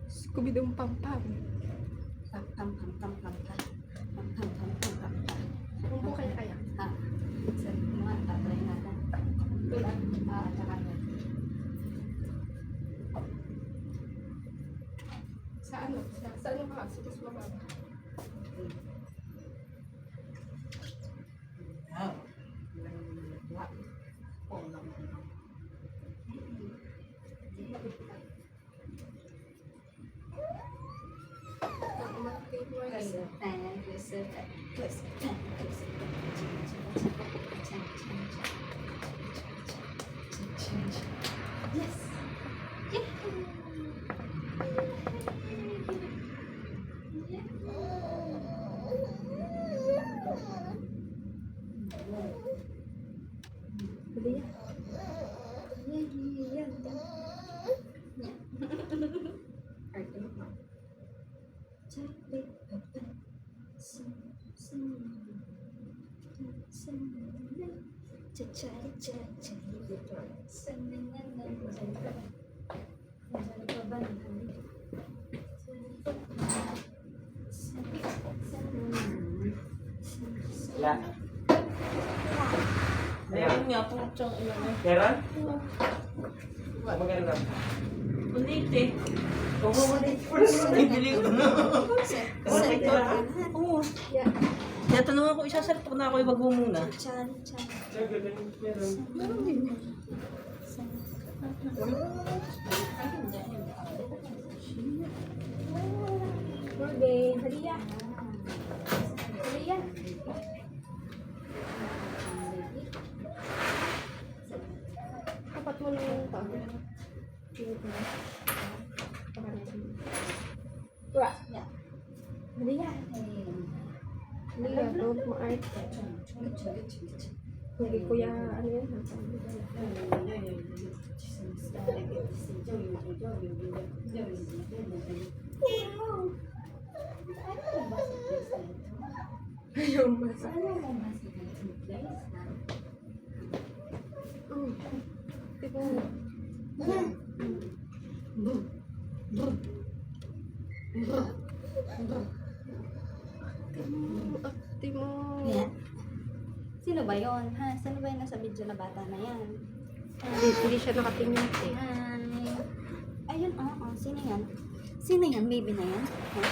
Scooby-Doo pam-pam. Pam-pam-pam-pam-pam-pam. Pam-pam-pam-pam-pam-pam. Umpo kaya. Ha? Sa mga tatry natin. Tulad. Tsaka yan. Sa ano? Sa ano ka? Sa mas mababa. Yes. Dali yan. Wala. Meron nga po siyang ilan eh. Meron? Maganda. Ulit eh. Oo, maliit po. Bibili ko na. Okay ka lang? Oo. Yeah. Kaya tanong ako, isasalpok na ako, ibag mo muna. Sir, ganun. Meron. Meron din. Morgan, haliya. Haliya. Kapat mo lang yung tao. Wala. Haliya. Haliya, don't ma-art. Hindi kuya, ano yan? Ayaw basa. Tipo, ate mo. Yan. Sino ba yon? Ha? Sino ba yung nasa video na bata na yan? Hindi siya nakatingin eh. Hi. Ayun, oo. Sino yan? Sino yan? Baby na yan? Ha?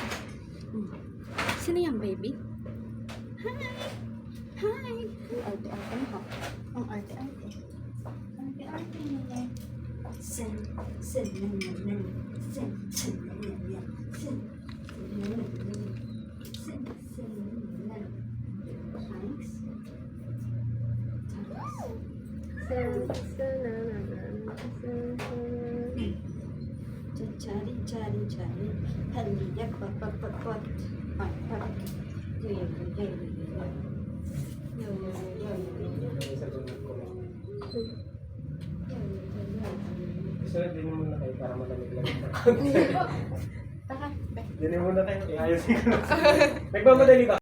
Sino yan, baby? Hi! Hi! Ang arte-arte mo, ha? Ang arte-arte. Arte-arte mo, eh. Sen, sen, nan, nan, nan. Sen, sen, nan, nan, nan. Sen, sen, nan, nan, nan. Sen, sen, nan, nan. Thanks. Chari, chari, chari. Haliya, pat, pat, pat, pat. Pat, pat. Yo, yo, yo, yo, yo. Yo, yo, yo, yo, yo. Sa dunod ko. Yo, yo, yo, yo. Sir, dinin muna kayo para malamig lang. Taka. Dinin muna tayo. Iayos ko. Nagmamadali ka.